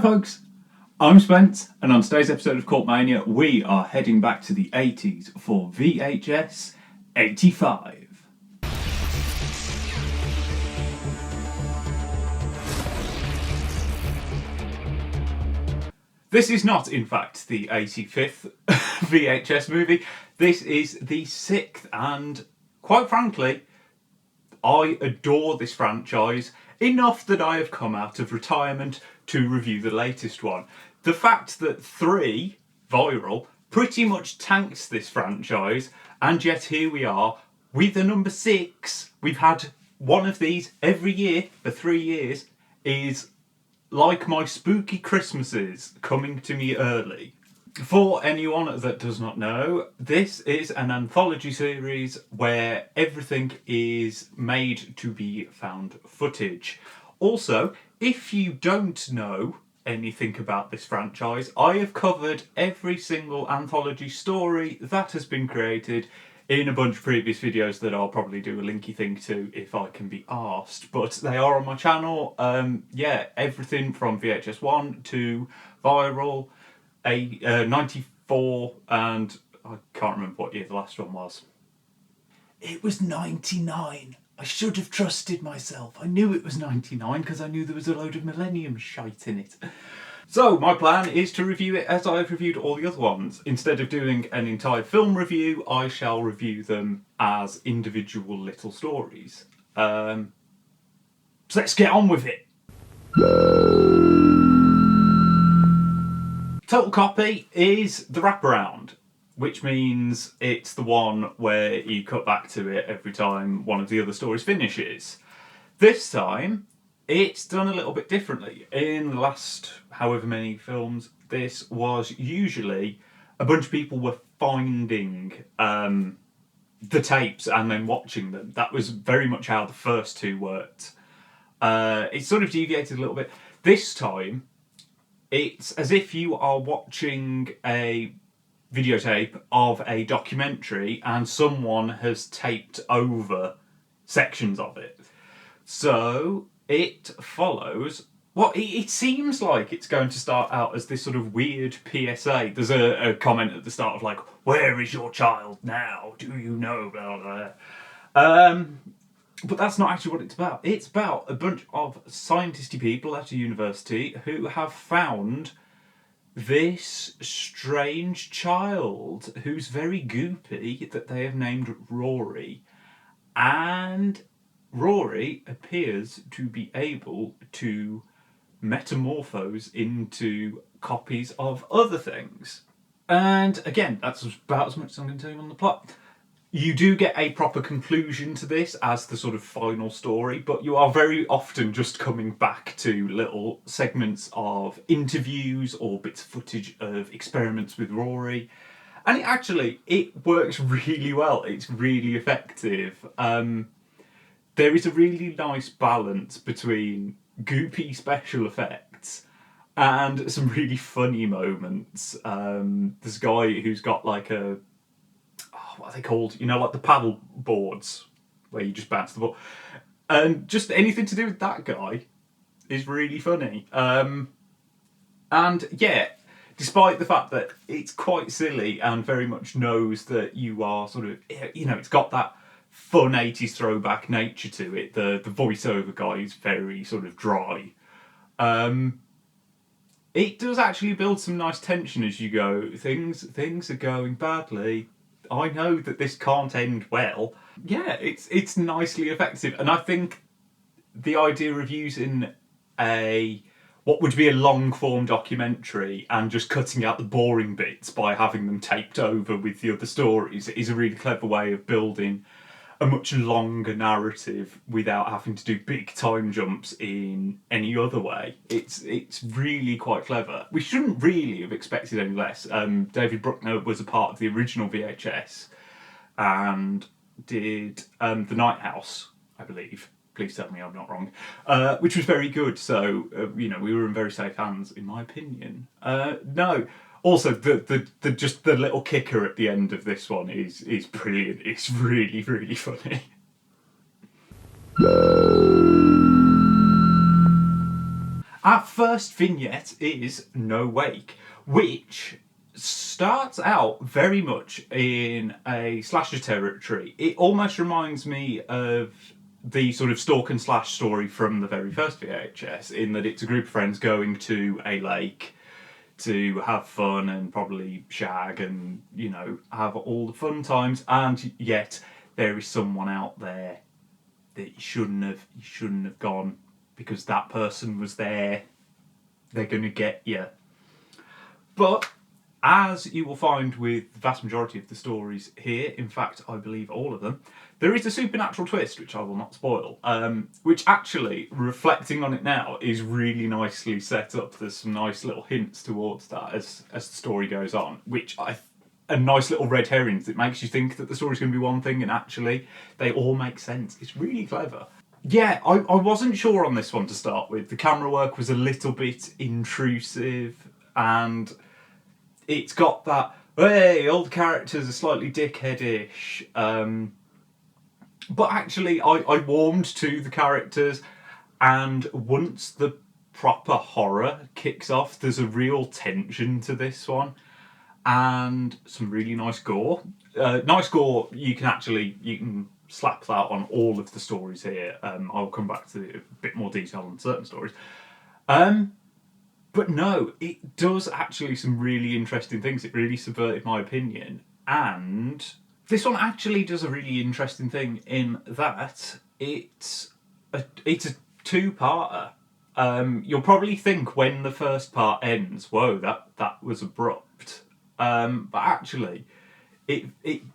folks, I'm Spence, and on today's episode of Cult Mania, we are heading back to the 80s for VHS 85. This is not, in fact, the 85th VHS movie. This is the 6th, and quite frankly, I adore this franchise enough that I have come out of retirement to review the latest one. The fact that 3, Viral, pretty much tanks this franchise, and yet here we are with a number 6. We've had one of these every year for 3 years, is like my spooky Christmases coming to me early. For anyone that does not know, this is an anthology series where everything is made to be found footage. Also, if you don't know anything about this franchise, I have covered every single anthology story that has been created in a bunch of previous videos that I'll probably do a linky thing to if I can be arsed. But they are on my channel. Everything from VHS 1 to Viral, 94, and I can't remember what year the last one was. It was 99. I should have trusted myself. I knew it was 99 because I knew there was a load of Millennium shite in it. So my plan is to review it as I've reviewed all the other ones. Instead of doing an entire film review, I shall review them as individual little stories. So let's get on with it. Total Copy is the wraparound, which means it's the one where you cut back to it every time one of the other stories finishes. This time, it's done a little bit differently. In the last however many films, this was usually a bunch of people were finding the tapes and then watching them. That was very much how the first two worked. It sort of deviated a little bit. This time, it's as if you are watching a videotape of a documentary and someone has taped over sections of it. So it follows what it seems like it's going to start out as this sort of weird PSA. There's a comment at the start of like, "Where is your child now? Do you know?" Blah, blah, blah. But that's not actually what it's about. It's about a bunch of scientisty people at a university who have found this strange child who's very goopy that they have named Rory. And Rory appears to be able to metamorphose into copies of other things. And again, that's about as much as I'm going to tell you on the plot. You do get a proper conclusion to this as the sort of final story, but you are very often just coming back to little segments of interviews or bits of footage of experiments with Rory. And it works really well. It's really effective. There is a really nice balance between goopy special effects and some really funny moments. There's a guy who's got like what are they called? You know, like the paddle boards where you just bounce the ball. And just anything to do with that guy is really funny. And yeah, despite the fact that it's quite silly and very much knows that you are sort of, you know, it's got that fun 80s throwback nature to it. The voiceover guy is very sort of dry. It does actually build some nice tension as you go. Things are going badly. I know that this can't end well. Yeah, it's nicely effective, and I think the idea of using what would be a long form documentary and just cutting out the boring bits by having them taped over with the other stories is a really clever way of building a much longer narrative without having to do big time jumps in any other way. It's really quite clever. We shouldn't really have expected any less. David Bruckner was a part of the original VHS and did The Night House, I believe. Please tell me I'm not wrong. Which was very good. So we were in very safe hands, in my opinion. No. Also, the just the little kicker at the end of this one is brilliant. It's really, really funny. Our first vignette is No Wake, which starts out very much in a slasher territory. It almost reminds me of the sort of stalk and slash story from the very first VHS, in that it's a group of friends going to a lake to have fun and probably shag and, you know, have all the fun times, and yet there is someone out there that you shouldn't have gone, because that person was there. They're going to get you. But as you will find with the vast majority of the stories here, in fact, I believe all of them, there is a supernatural twist, which I will not spoil, which actually, reflecting on it now, is really nicely set up. There's some nice little hints towards that as the story goes on, which are nice little red herrings that makes you think that the story's going to be one thing, and actually they all make sense. It's really clever. Yeah, I wasn't sure on this one to start with. The camera work was a little bit intrusive, and it's got that, hey, all the characters are slightly dickheadish. But actually, I warmed to the characters, and once the proper horror kicks off, there's a real tension to this one, and some really nice gore. Nice gore, you can slap that on all of the stories here. I'll come back to a bit more detail on certain stories. But no, it does actually some really interesting things. It really subverted my opinion. And this one actually does a really interesting thing in that it's a two-parter. You'll probably think when the first part ends, whoa, that was abrupt. But actually,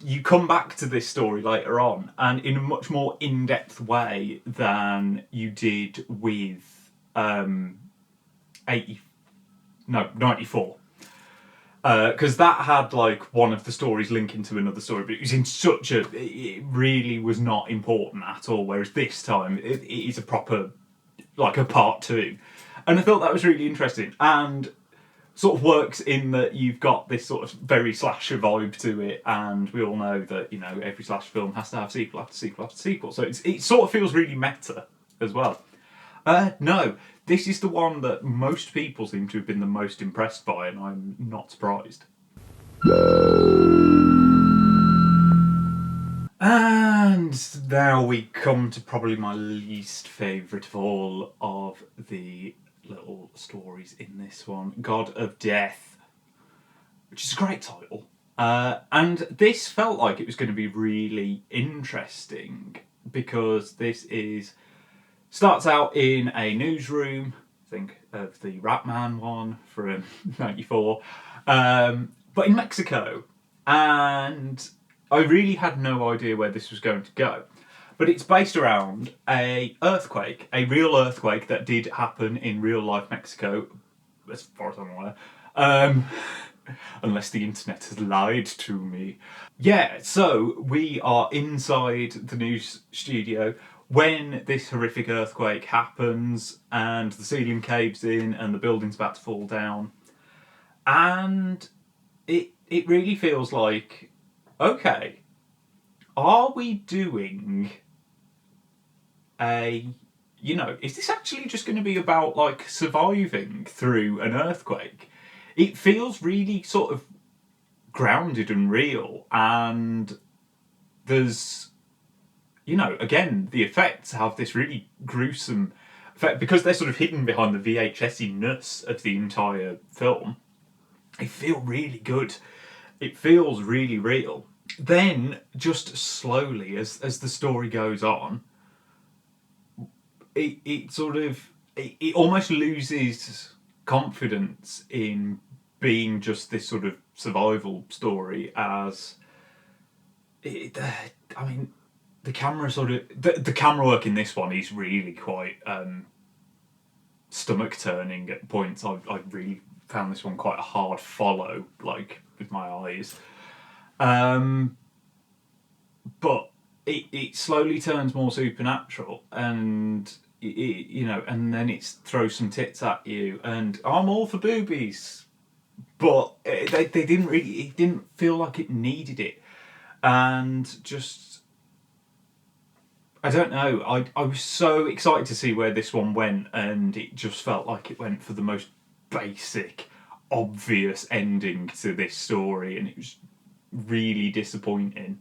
you come back to this story later on, and in a much more in-depth way than you did with 94. Because that had like one of the stories linking to another story, but it was in it really was not important at all. Whereas this time, it is a proper, like a part two. And I thought that was really interesting, and sort of works in that you've got this sort of very slasher vibe to it, and we all know that, you know, every slasher film has to have sequel after sequel after sequel, so it sort of feels really meta as well. No, this is the one that most people seem to have been the most impressed by, and I'm not surprised. And now we come to probably my least favourite of all of the little stories in this one, God of Death, which is a great title. And this felt like it was going to be really interesting, because this starts out in a newsroom. Think of the Ratman one from 94, but in Mexico. And I really had no idea where this was going to go. But it's based around a real earthquake that did happen in real life Mexico, as far as I'm aware. Unless the internet has lied to me. Yeah, so we are inside the news studio when this horrific earthquake happens, and the ceiling caves in and the building's about to fall down. And it really feels like, okay, are we doing is this actually just going to be about like surviving through an earthquake? It feels really sort of grounded and real, and there's, again, the effects have this really gruesome effect because they're sort of hidden behind the VHS-iness of the entire film. They feel really good. It feels really real. Then, just slowly, as the story goes on, it almost loses confidence in being just this sort of survival story, as the camera the camera work in this one is really quite stomach turning at points. I really found this one quite a hard follow, like with my eyes, but it slowly turns more supernatural, and and then it throws some tits at you, and I'm all for boobies, but they didn't really. It didn't feel like it needed it, and just I don't know. I was so excited to see where this one went, and it just felt like it went for the most basic, obvious ending to this story, and it was really disappointing.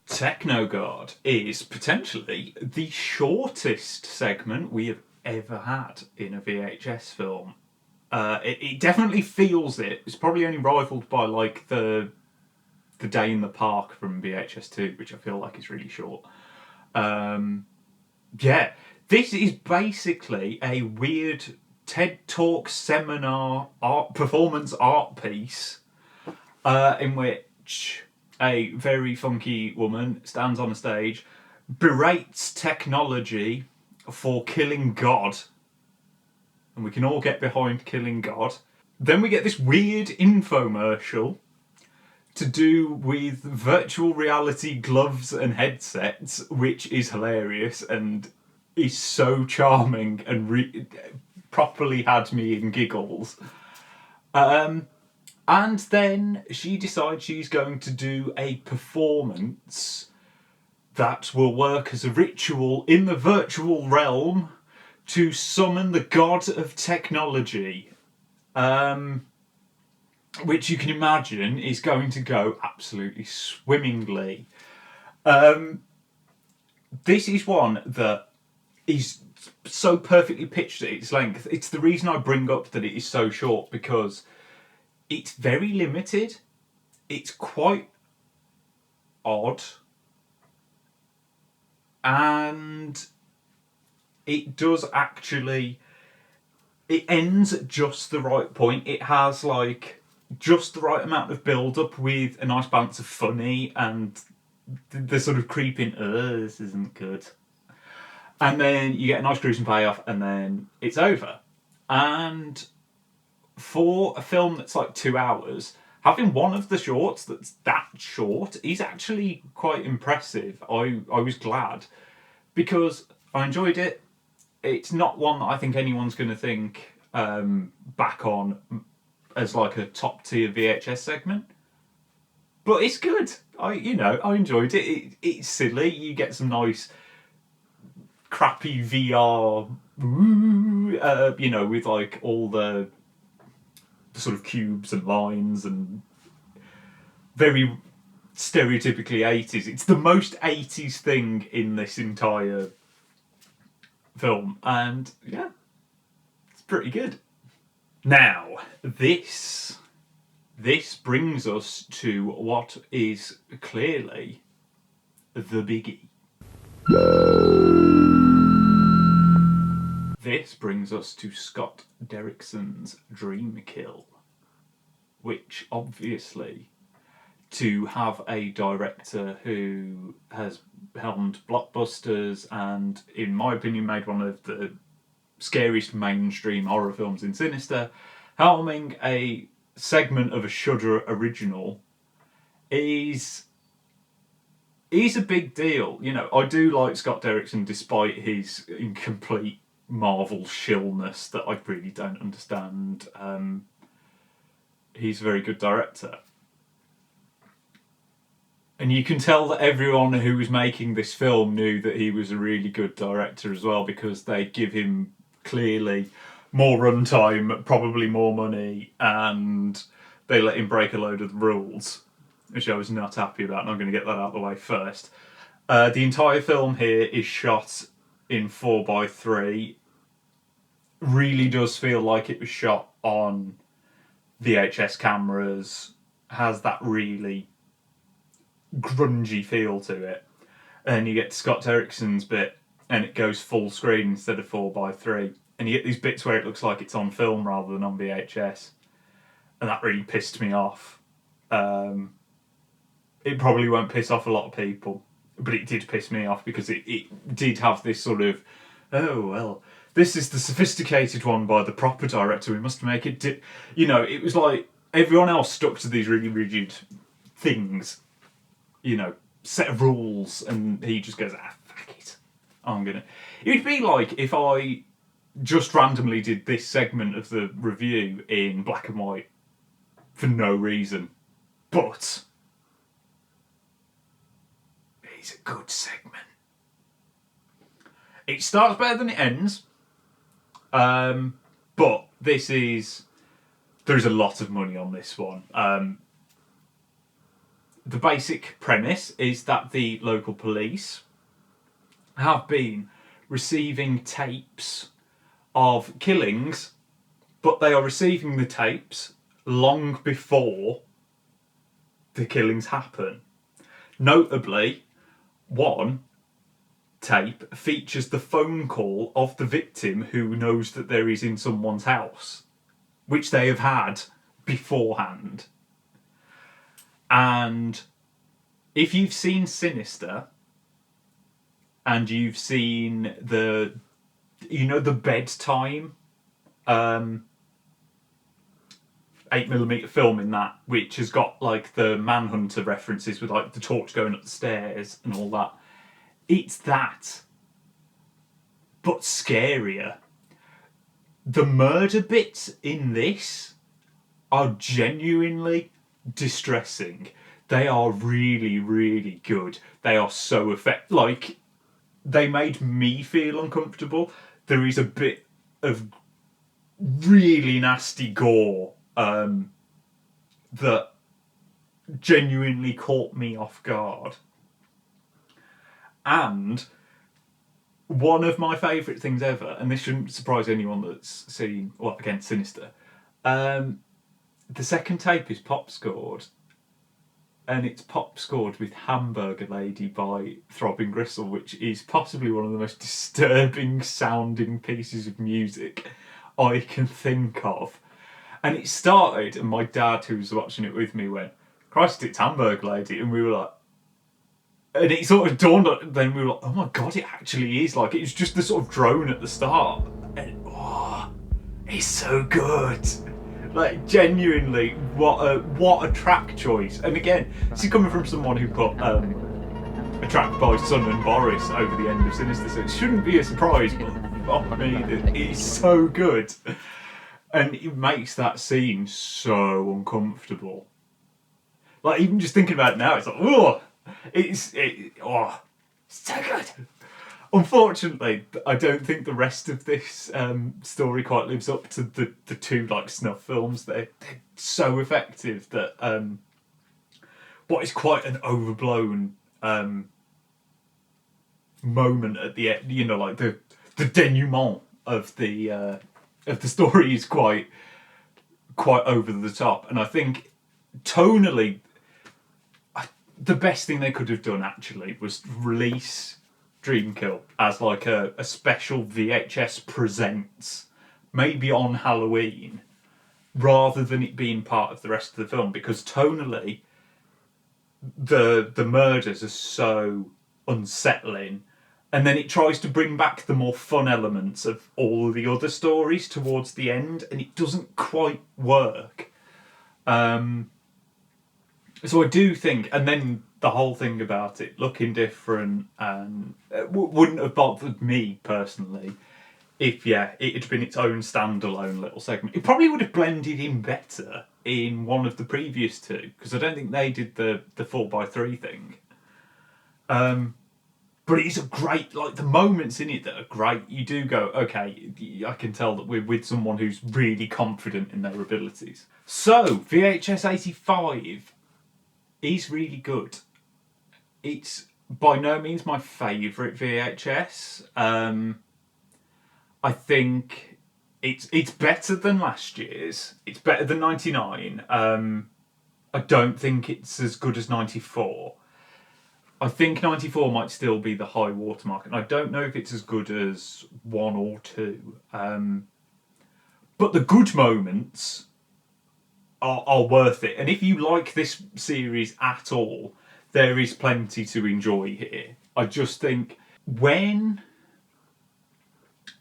Techn Guard is potentially the shortest segment we have ever had in a VHS film. It definitely feels it. It's probably only rivaled by like the Day in the Park from VHS 2, which I feel like is really short. Yeah, this is basically a weird TED Talk seminar performance art piece in which a very funky woman stands on a stage, berates technology for killing God, and we can all get behind killing God. Then we get this weird infomercial to do with virtual reality gloves and headsets, which is hilarious and is so charming and properly had me in giggles. And then she decides she's going to do a performance that will work as a ritual in the virtual realm to summon the god of technology. Which you can imagine is going to go absolutely swimmingly. This is one that is so perfectly pitched at its length. It's the reason I bring up that it is so short, because it's very limited. It's quite odd. And it does actually... It ends at just the right point. It has like just the right amount of build-up with a nice balance of funny and the sort of creeping, this isn't good. And then you get a nice gruesome payoff, and then it's over. And for a film that's like 2 hours, having one of the shorts that's that short is actually quite impressive. I was glad, because I enjoyed it. It's not one that I think anyone's going to think back on as like a top tier VHS segment, but it's good. I enjoyed it. It's silly. You get some nice crappy VR, with like all the sort of cubes and lines and very stereotypically 80s. It's the most 80s thing in this entire film, and yeah, it's pretty good. Now, this brings us to what is clearly the biggie. This brings us to Scott Derrickson's Dream Kill, which obviously, to have a director who has helmed blockbusters and, in my opinion, made one of the scariest mainstream horror films in Sinister, helming a segment of a Shudder original is a big deal. I do like Scott Derrickson despite his incomplete Marvel shillness that I really don't understand. He's a very good director. And you can tell that everyone who was making this film knew that he was a really good director as well, because they give him clearly more runtime, probably more money, and they let him break a load of the rules, which I was not happy about, and I'm going to get that out of the way first. The entire film here is shot in 4:3. Really does feel like it was shot on VHS cameras, has that really grungy feel to it. And you get to Scott Derrickson's bit and it goes full screen instead of 4:3, and you get these bits where it looks like it's on film rather than on VHS, and that really pissed me off. It probably won't piss off a lot of people, but it did piss me off because it did have this sort of, oh well, this is the sophisticated one by the proper director, we must make it it was like everyone else stuck to these really rigid things, set of rules, and he just goes, fuck it, it would be like if I just randomly did this segment of the review in black and white for no reason, but is a good segment. It starts better than it ends, but there's a lot of money on this one. The basic premise is that the local police have been receiving tapes of killings, but they are receiving the tapes long before the killings happen. Notably, one tape features the phone call of the victim who knows that there is in someone's house, which they have had beforehand. And if you've seen Sinister and you've seen the bedtime 8mm film in that, which has got like the Manhunter references with like the torch going up the stairs and all that, it's that, but scarier. The murder bits in this are genuinely distressing. They are really, really good. They are so effective. Like, they made me feel uncomfortable. There is a bit of really nasty gore that genuinely caught me off guard. And one of my favourite things ever, and this shouldn't surprise anyone that's seen, again, Sinister, the second tape is pop scored, and it's pop scored with Hamburger Lady by Throbbing Gristle, which is possibly one of the most disturbing sounding pieces of music I can think of. And it started, and my dad, who was watching it with me, went, "Christ, it's Hamburger Lady," and we were like, and it sort of dawned on, then we were like, oh my god, it actually is. Like, it's just the sort of drone at the start, and it's so good. Like, genuinely, what a track choice. And again, this is coming from someone who put a track by Sun and Boris over the end of Sinister, so it shouldn't be a surprise, but it's so good. And it makes that scene so uncomfortable. Like, even just thinking about it now, it's like, it's so good. Unfortunately, I don't think the rest of this story quite lives up to the two like snuff films. They're so effective that what is quite an overblown moment at the end, like the denouement of the story is quite over the top. And I think tonally, the best thing they could have done actually was release Dreamkill as like a special VHS presents, maybe on Halloween, rather than it being part of the rest of the film, because tonally the murders are so unsettling, and then it tries to bring back the more fun elements of all of the other stories towards the end, and it doesn't quite work. So I do think, and then the whole thing about it looking different, and wouldn't have bothered me personally if it had been its own standalone little segment. It probably would have blended in better in one of the previous two, because I don't think they did the 4x3 thing. But it's a great, like, the moments in it that are great. You do go, okay, I can tell that we're with someone who's really confident in their abilities. So, VHS 85 is really good. It's by no means my favourite VHS. I think it's better than last year's. It's better than 99. I don't think it's as good as 94. I think 94 might still be the high watermark, and I don't know if it's as good as 1 or 2. But the good moments are worth it. And if you like this series at all, there is plenty to enjoy here. I just think when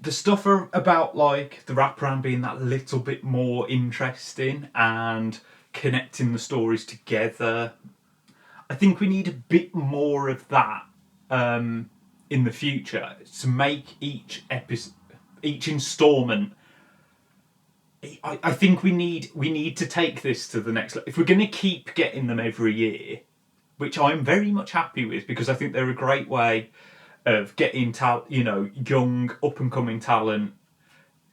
the stuff about like the wraparound being that little bit more interesting and connecting the stories together, I think we need a bit more of that in the future to make each instalment. I think we need to take this to the next level. If we're going to keep getting them every year, which I'm very much happy with, because I think they're a great way of getting young up and coming talent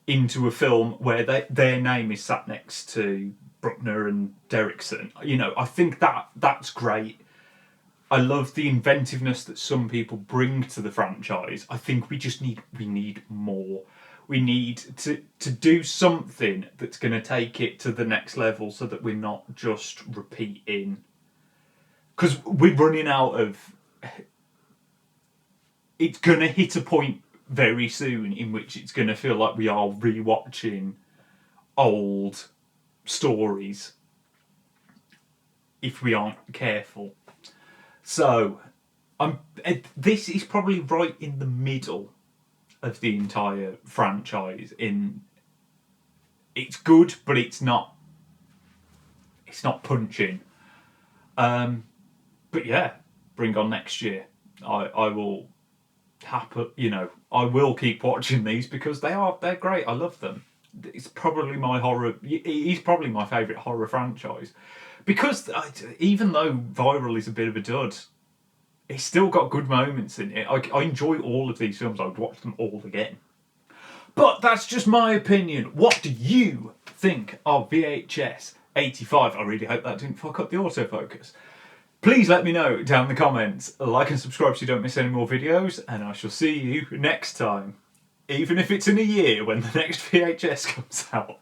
into a film where their name is sat next to Bruckner and Derrickson. I think that's great. I love the inventiveness that some people bring to the franchise. I think we need more. We need to do something that's going to take it to the next level, so that we're not just repeating. Because we're running out of... It's going to hit a point very soon in which it's going to feel like we are rewatching old stories if we aren't careful. So, this is probably right in the middle of the entire franchise. It's good, but it's not punching. But yeah, bring on next year. I will I will keep watching these, because they're great. I love them. It's probably my horror. It's probably my favourite horror franchise, because even though Viral is a bit of a dud, it's still got good moments in it. I enjoy all of these films. I would watch them all again. But that's just my opinion. What do you think of VHS 85? I really hope that didn't fuck up the autofocus. Please let me know down in the comments. Like and subscribe so you don't miss any more videos, and I shall see you next time. Even if it's in a year when the next VHS comes out.